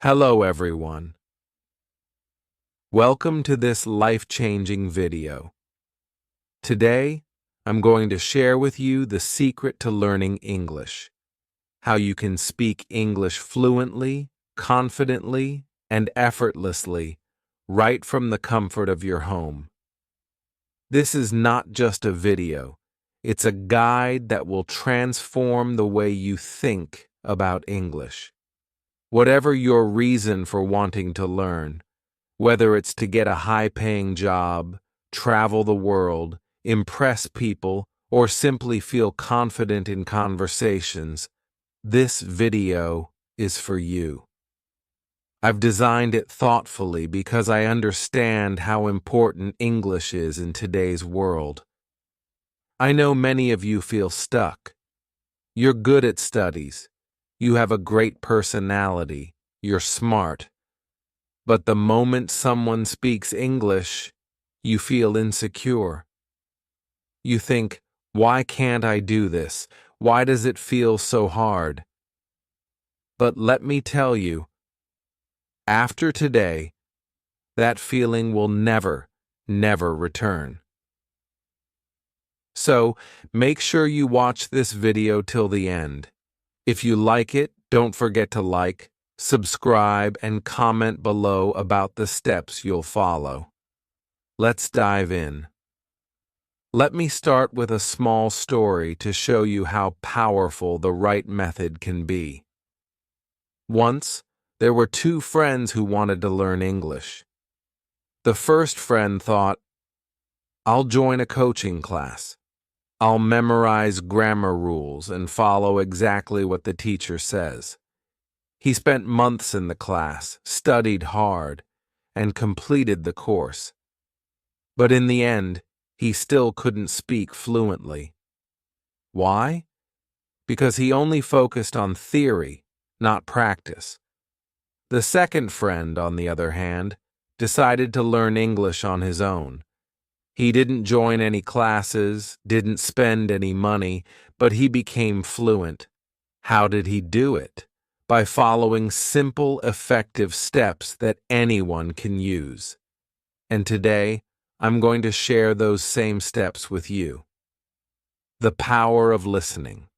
Hello everyone. Welcome to this life-changing video. Today, I'm going to share with you the secret to learning English, how you can speak English fluently, confidently, and effortlessly right from the comfort of your home. This is not just a video, it's a guide that will transform the way you think about English. Whatever your reason for wanting to learn, whether it's to get a high-paying job, travel the world, impress people, or simply feel confident in conversations, this video is for you. I've designed it thoughtfully because I understand how important English is in today's world. I know many of you feel stuck. You're good at studies. You have a great personality. You're smart. But the moment someone speaks English, you feel insecure. You think, why can't I do this? Why does it feel so hard? But let me tell you, after today, that feeling will never return. So, make sure you watch this video till the end. If you like it, don't forget to like, subscribe, and comment below about the steps you'll follow. Let's dive in. Let me start with a small story to show you how powerful the right method can be. Once, there were two friends who wanted to learn English. The first friend thought, I'll join a coaching class. I'll memorize grammar rules and follow exactly what the teacher says. He spent months in the class, studied hard, and completed the course. But in the end, he still couldn't speak fluently. Why? Because he only focused on theory, not practice. The second friend, on the other hand, decided to learn English on his own. He didn't join any classes, didn't spend any money, but he became fluent. How did he do it? By following simple, effective steps that anyone can use. And today, I'm going to share those same steps with you. The power of listening.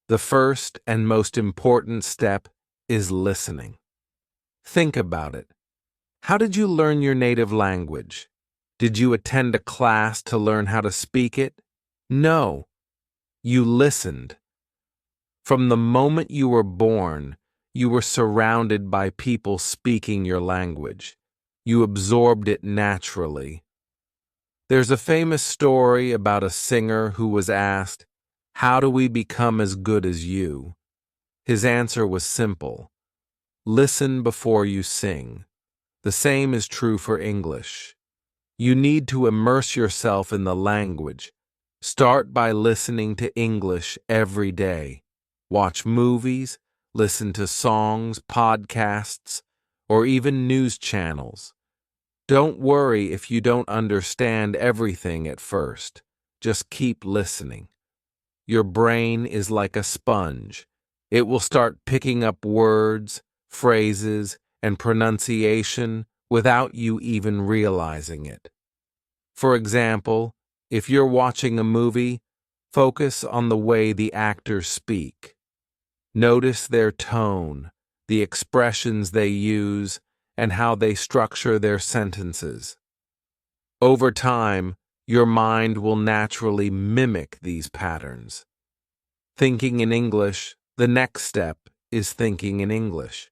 The first and most important step is listening. Think about it. How did you learn your native language? Did you attend a class to learn how to speak it? No. You listened. From the moment you were born, you were surrounded by people speaking your language. You absorbed it naturally. There's a famous story about a singer who was asked, "How do we become as good as you?" His answer was simple. Listen before you sing. The same is true for English. You need to immerse yourself in the language. Start by listening to English every day. Watch movies, listen to songs, podcasts, or even news channels. Don't worry if you don't understand everything at first. Just keep listening. Your brain is like a sponge. It will start picking up words, phrases, and pronunciation without you even realizing it. For example, if you're watching a movie, focus on the way the actors speak. Notice their tone, the expressions they use, and how they structure their sentences. Over time, your mind will naturally mimic these patterns. Thinking in English, the next step is thinking in English.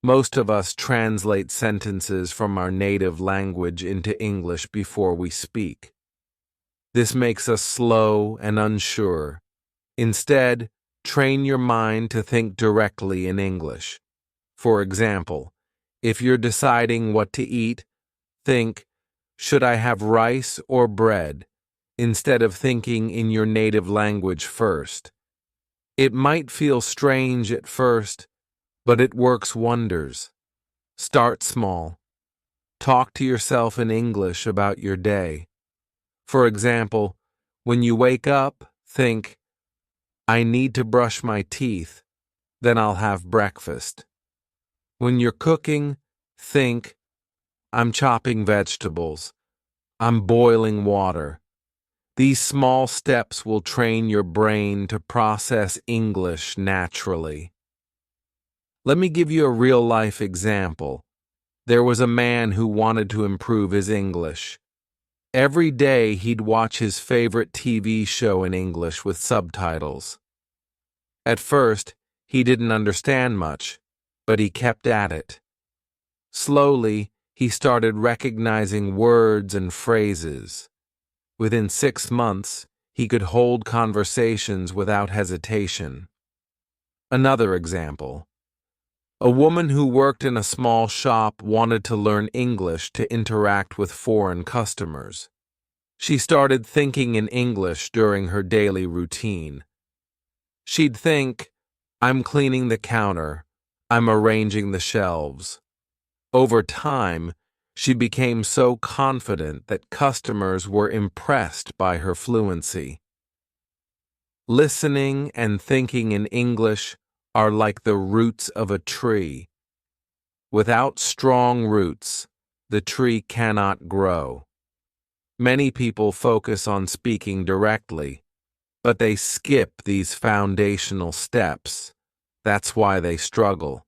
Most of us translate sentences from our native language into English before we speak. This makes us slow and unsure. Instead, train your mind to think directly in English. For example, if you're deciding what to eat, think, should I have rice or bread, instead of thinking in your native language first. It might feel strange at first, but it works wonders. Start small. Talk to yourself in English about your day. For example, when you wake up, think, I need to brush my teeth, then I'll have breakfast. When you're cooking, think, I'm chopping vegetables. I'm boiling water. These small steps will train your brain to process English naturally. Let me give you a real-life example. There was a man who wanted to improve his English. Every day he'd watch his favorite TV show in English with subtitles. At first, he didn't understand much, but he kept at it. Slowly, he started recognizing words and phrases. Within 6 months, he could hold conversations without hesitation. Another example. A woman who worked in a small shop wanted to learn English to interact with foreign customers. She started thinking in English during her daily routine. She'd think, I'm cleaning the counter, I'm arranging the shelves. Over time, she became so confident that customers were impressed by her fluency. Listening and thinking in English are like the roots of a tree. Without strong roots, the tree cannot grow. Many people focus on speaking directly, but they skip these foundational steps. That's why they struggle.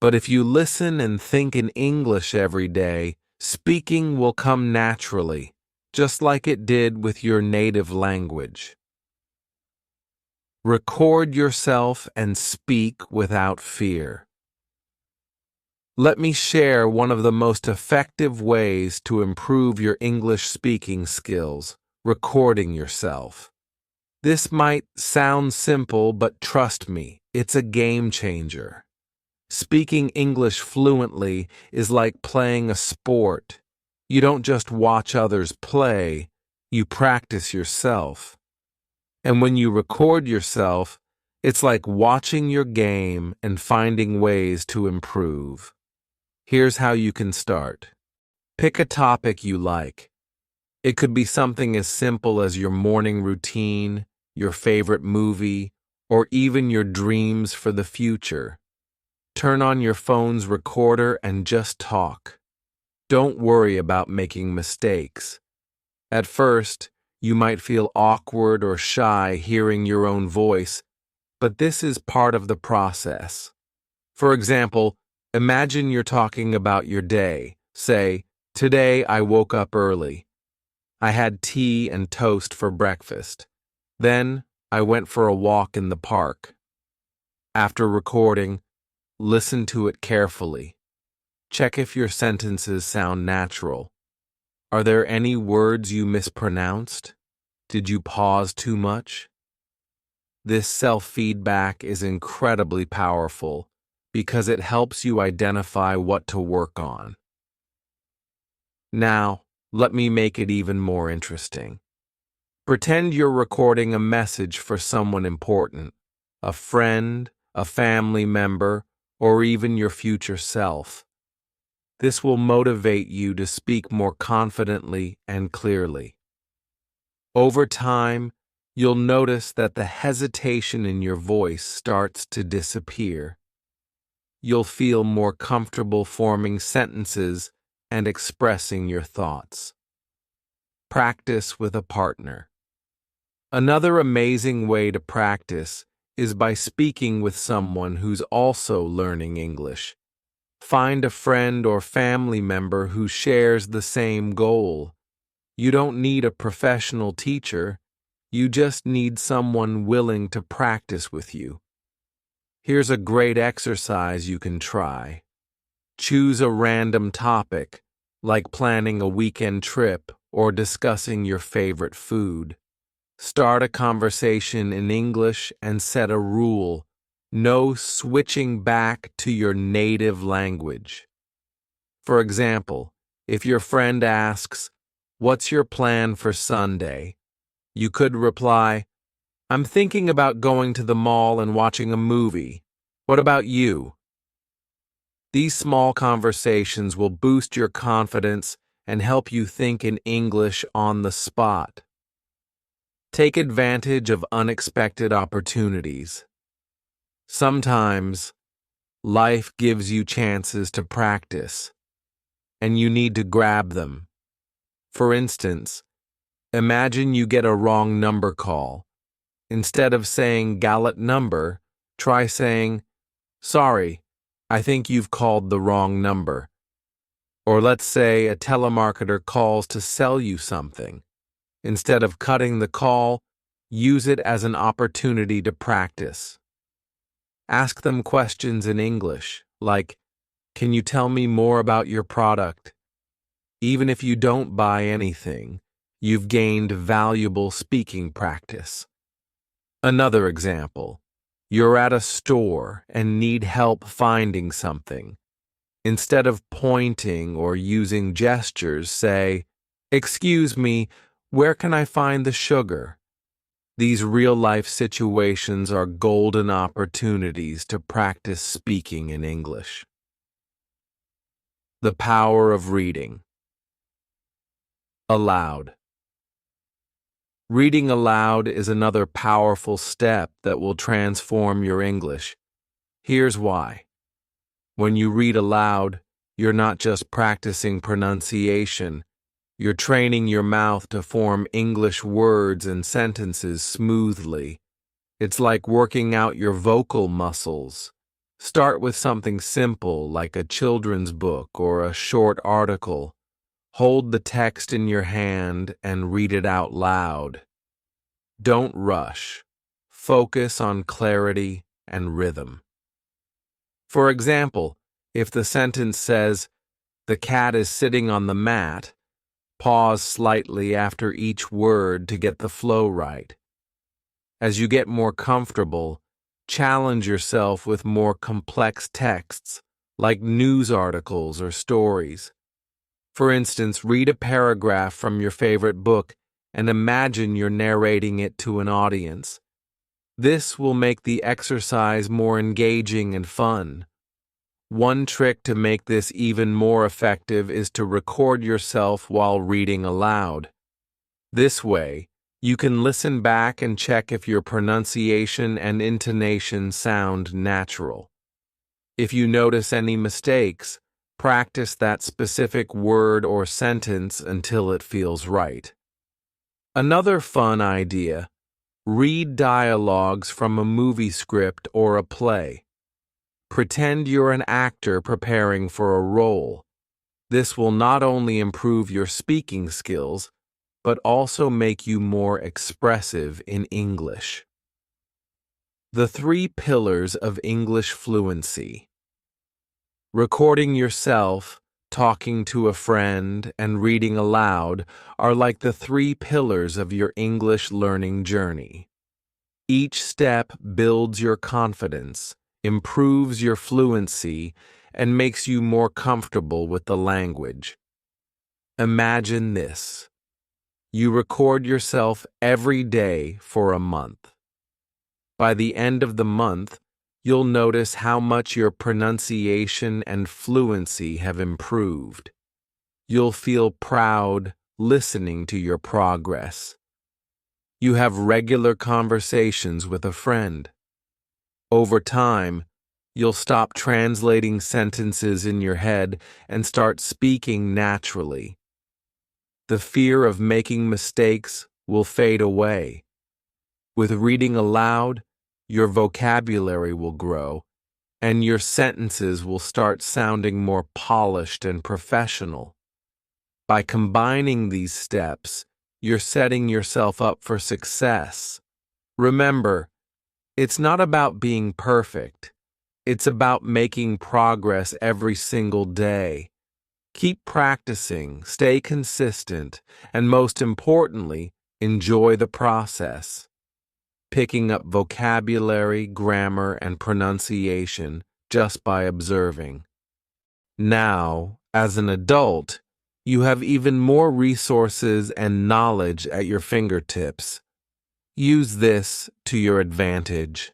But if you listen and think in English every day, speaking will come naturally, just like it did with your native language. Record yourself and speak without fear. Let me share one of the most effective ways to improve your English speaking skills: recording yourself. This might sound simple, but trust me, it's a game changer. Speaking English fluently is like playing a sport. You don't just watch others play, you practice yourself. And when you record yourself, it's like watching your game and finding ways to improve. Here's how you can start. Pick a topic you like. It could be something as simple as your morning routine, your favorite movie, or even your dreams for the future. Turn on your phone's recorder and just talk. Don't worry about making mistakes. At first, you might feel awkward or shy hearing your own voice, but this is part of the process. For example, imagine you're talking about your day. Say, today I woke up early. I had tea and toast for breakfast. Then I went for a walk in the park. After recording, listen to it carefully. Check if your sentences sound natural. Are there any words you mispronounced? Did you pause too much? This self-feedback is incredibly powerful because it helps you identify what to work on. Now, let me make it even more interesting. Pretend you're recording a message for someone important, a friend, a family member, or even your future self. This will motivate you to speak more confidently and clearly. Over time, you'll notice that the hesitation in your voice starts to disappear. You'll feel more comfortable forming sentences and expressing your thoughts. Practice with a partner. Another amazing way to practice is by speaking with someone who's also learning English. Find a friend or family member who shares the same goal. You don't need a professional teacher. You just need someone willing to practice with you. Here's a great exercise you can try. Choose a random topic, like planning a weekend trip or discussing your favorite food. Start a conversation in English and set a rule: no switching back to your native language. For example, if your friend asks, "What's your plan for Sunday?" you could reply, "I'm thinking about going to the mall and watching a movie. What about you?" These small conversations will boost your confidence and help you think in English on the spot. Take advantage of unexpected opportunities. Sometimes, Life gives you chances to practice, and you need to grab them. For instance, imagine you get a wrong number call. Instead of saying "gallant number," try saying, "Sorry, I think you've called the wrong number." Or let's say a telemarketer calls to sell you something. Instead of cutting the call, use it as an opportunity to practice. Ask them questions in English, like, "Can you tell me more about your product?" Even if you don't buy anything, you've gained valuable speaking practice. Another example, you're at a store and need help finding something. Instead of pointing or using gestures, say, "Excuse me, where can I find the sugar?" These real-life situations are golden opportunities to practice speaking in English. The power of reading. Aloud. Reading aloud is another powerful step that will transform your English. Here's why. When you read aloud, you're not just practicing pronunciation, you're training your mouth to form English words and sentences smoothly. It's like working out your vocal muscles. Start with something simple like a children's book or a short article. Hold the text in your hand and read it out loud. Don't rush. Focus on clarity and rhythm. For example, if the sentence says, "The cat is sitting on the mat," pause slightly after each word to get the flow right. As you get more comfortable, challenge yourself with more complex texts, like news articles or stories. For instance, read a paragraph from your favorite book and imagine you're narrating it to an audience. This will make the exercise more engaging and fun. One trick to make this even more effective is to record yourself while reading aloud. This way, you can listen back and check if your pronunciation and intonation sound natural. If you notice any mistakes, practice that specific word or sentence until it feels right. Another fun idea: read dialogues from a movie script or a play. Pretend you're an actor preparing for a role. This will not only improve your speaking skills, but also make you more expressive in English. The 3 pillars of English fluency. Recording yourself, talking to a friend, and reading aloud are like the 3 pillars of your English learning journey. Each step builds your confidence, improves your fluency, and makes you more comfortable with the language. Imagine this. You record yourself every day for a month. By the end of the month, you'll notice how much your pronunciation and fluency have improved. You'll feel proud listening to your progress. You have regular conversations with a friend. Over time, you'll stop translating sentences in your head and start speaking naturally. The fear of making mistakes will fade away. With reading aloud, your vocabulary will grow, and your sentences will start sounding more polished and professional. By combining these steps, you're setting yourself up for success. Remember, it's not about being perfect. It's about making progress every single day. Keep practicing, stay consistent, and most importantly, enjoy the process. Picking up vocabulary, grammar, and pronunciation just by observing. Now, as an adult, you have even more resources and knowledge at your fingertips. Use this to your advantage.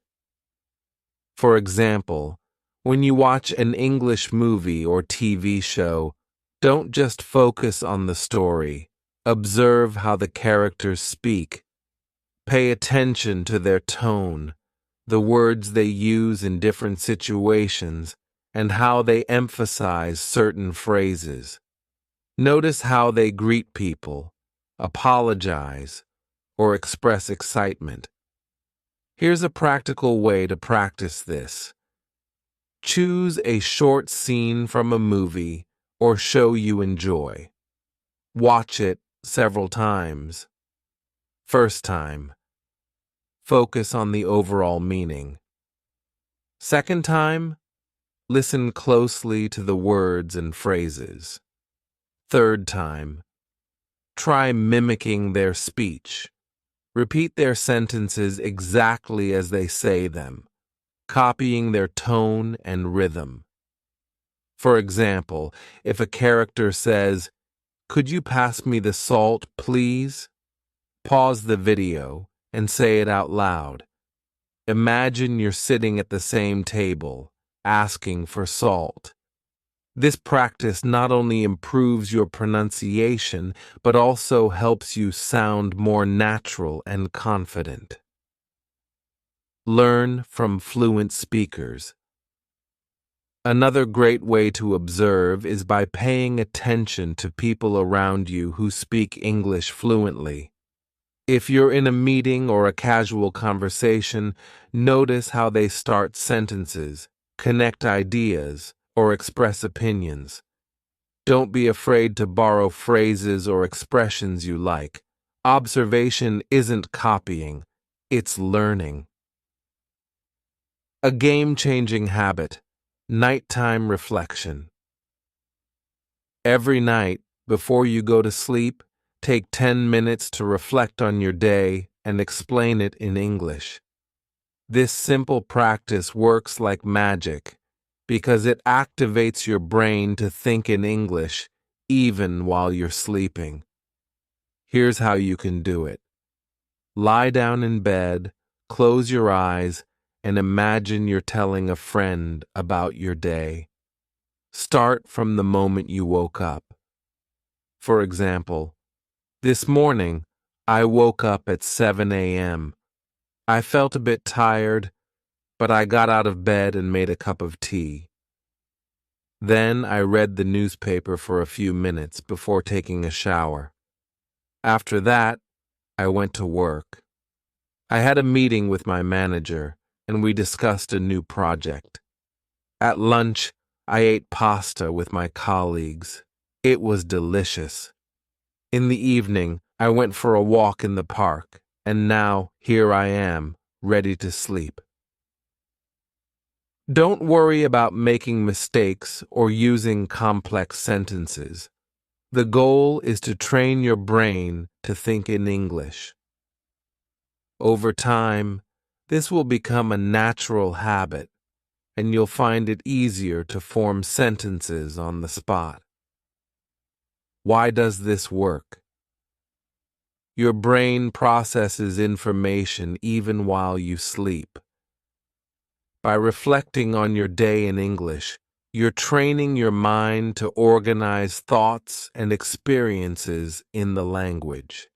For example, when you watch an English movie or TV show, don't just focus on the story. Observe how the characters speak. Pay attention to their tone, the words they use in different situations, and how they emphasize certain phrases. Notice how they greet people, apologize, or express excitement. Here's a practical way to practice this. Choose a short scene from a movie or show you enjoy. Watch it several times. First time, focus on the overall meaning. Second time, listen closely to the words and phrases. Third time, try mimicking their speech. Repeat their sentences exactly as they say them, copying their tone and rhythm. For example, if a character says, "Could you pass me the salt, please?" Pause the video and say it out loud. Imagine you're sitting at the same table, asking for salt. This practice not only improves your pronunciation, but also helps you sound more natural and confident. Learn from fluent speakers. Another great way to observe is by paying attention to people around you who speak English fluently. If you're in a meeting or a casual conversation, notice how they start sentences, connect ideas, or express opinions. Don't be afraid to borrow phrases or expressions you like. Observation isn't copying, it's learning. A game-changing habit, nighttime reflection. Every night, before you go to sleep, take 10 minutes to reflect on your day and explain it in English. This simple practice works like magic because it activates your brain to think in English even while you're sleeping. Here's how you can do it. Lie down in bed, close your eyes, and imagine you're telling a friend about your day. Start from the moment you woke up. For example, this morning, I woke up at 7 a.m. I felt a bit tired, but I got out of bed and made a cup of tea. Then I read the newspaper for a few minutes before taking a shower. After that, I went to work. I had a meeting with my manager, and we discussed a new project. At lunch, I ate pasta with my colleagues. It was delicious. In the evening, I went for a walk in the park, and now here I am, ready to sleep. Don't worry about making mistakes or using complex sentences. The goal is to train your brain to think in English. Over time, this will become a natural habit, and you'll find it easier to form sentences on the spot. Why does this work? Your brain processes information even while you sleep. By reflecting on your day in English, you're training your mind to organize thoughts and experiences in the language.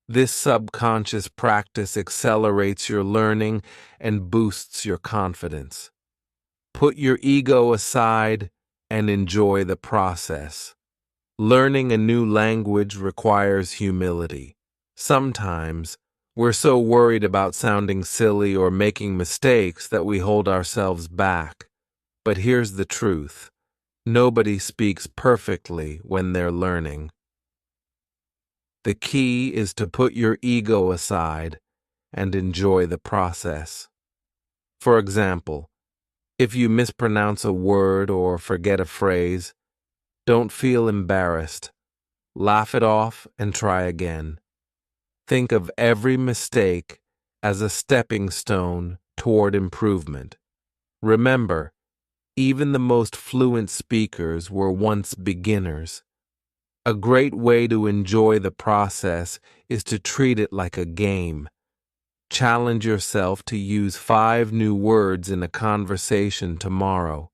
This subconscious practice accelerates your learning and boosts your confidence. Put your ego aside and enjoy the process. Learning a new language requires humility. Sometimes, we're so worried about sounding silly or making mistakes that we hold ourselves back. But here's the truth. Nobody speaks perfectly when they're learning. The key is to put your ego aside and enjoy the process. For example, if you mispronounce a word or forget a phrase, don't feel embarrassed. Laugh it off and try again. Think of every mistake as a stepping stone toward improvement. Remember, even the most fluent speakers were once beginners. A great way to enjoy the process is to treat it like a game. Challenge yourself to use 5 new words in a conversation tomorrow.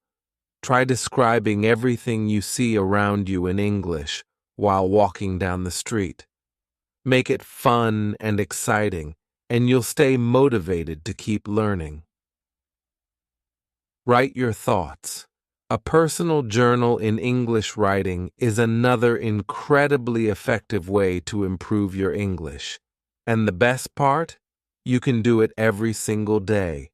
Try describing everything you see around you in English while walking down the street. Make it fun and exciting, and you'll stay motivated to keep learning. Write your thoughts. A personal journal in English writing is another incredibly effective way to improve your English. And the best part? You can do it every single day.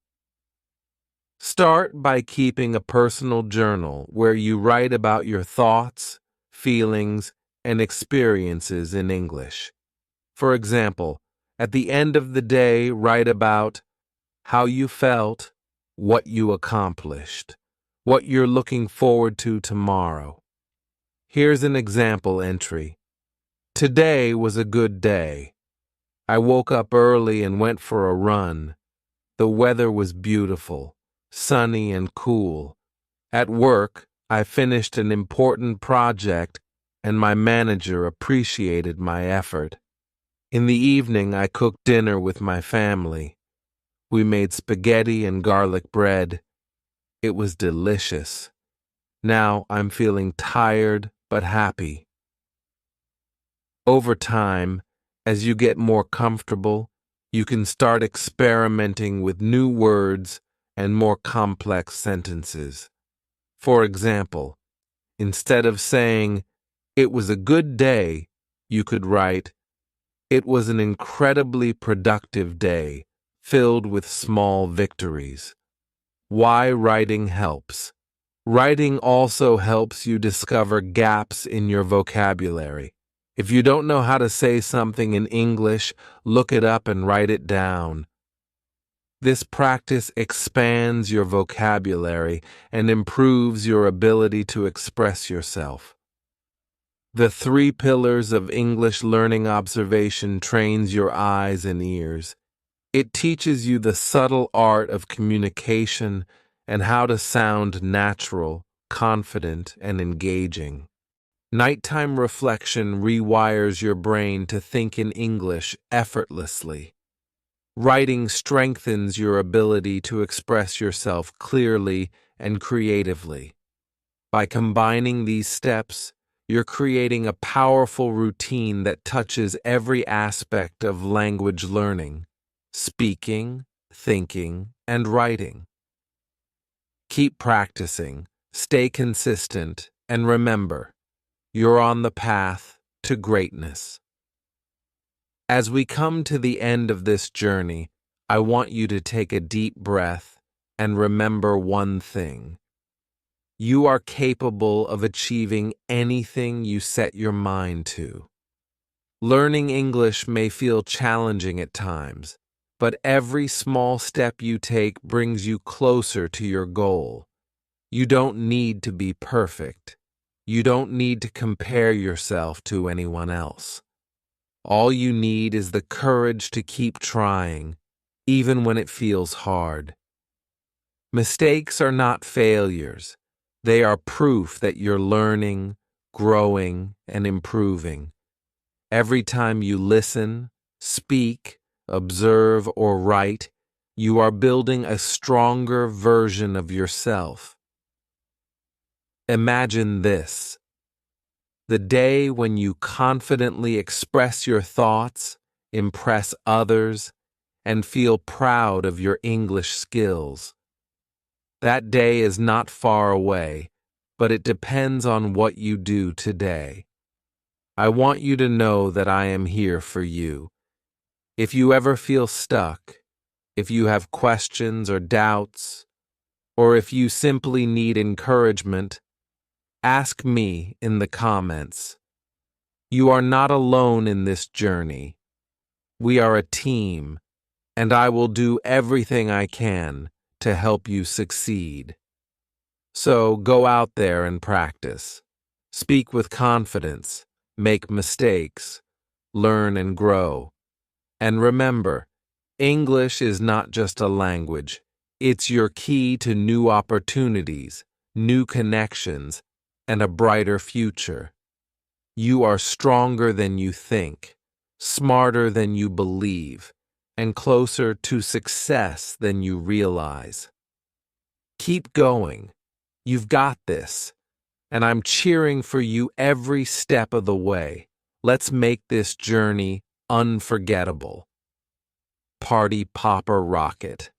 Start by keeping a personal journal where you write about your thoughts, feelings, and experiences in English. For example, at the end of the day, write about how you felt, what you accomplished, what you're looking forward to tomorrow. Here's an example entry. Today was a good day. I woke up early and went for a run. The weather was beautiful, sunny and cool. At work, I finished an important project and my manager appreciated my effort. In the evening, I cooked dinner with my family. We made spaghetti and garlic bread. It was delicious. Now I'm feeling tired but happy. Over time, as you get more comfortable, you can start experimenting with new words and more complex sentences. For example, instead of saying, "It was a good day," you could write, "It was an incredibly productive day, filled with small victories." Why writing helps. Writing also helps you discover gaps in your vocabulary. If you don't know how to say something in English, look it up and write it down. This practice expands your vocabulary and improves your ability to express yourself. The 3 pillars of English learning observation trains your eyes and ears. It teaches you the subtle art of communication and how to sound natural, confident, and engaging. Nighttime reflection rewires your brain to think in English effortlessly. Writing strengthens your ability to express yourself clearly and creatively. By combining these steps, you're creating a powerful routine that touches every aspect of language learning: speaking, thinking, and writing. Keep practicing, stay consistent, and remember, you're on the path to greatness. As we come to the end of this journey, I want you to take a deep breath and remember one thing. You are capable of achieving anything you set your mind to. Learning English may feel challenging at times, but every small step you take brings you closer to your goal. You don't need to be perfect. You don't need to compare yourself to anyone else. All you need is the courage to keep trying, even when it feels hard. Mistakes are not failures. They are proof that you're learning, growing, and improving. Every time you listen, speak, observe, or write, you are building a stronger version of yourself. Imagine this: the day when you confidently express your thoughts, impress others, and feel proud of your English skills. That day is not far away, but it depends on what you do today. I want you to know that I am here for you. If you ever feel stuck, if you have questions or doubts, or if you simply need encouragement, ask me in the comments. You are not alone in this journey. We are a team, and I will do everything I can to help you succeed. So go out there and practice. Speak with confidence, make mistakes, learn and grow. And remember, English is not just a language. It's your key to new opportunities, new connections, and a brighter future. You are stronger than you think, smarter than you believe, and closer to success than you realize. Keep going. You've got this, and I'm cheering for you every step of the way. Let's make this journey unforgettable. Party Popper Rocket.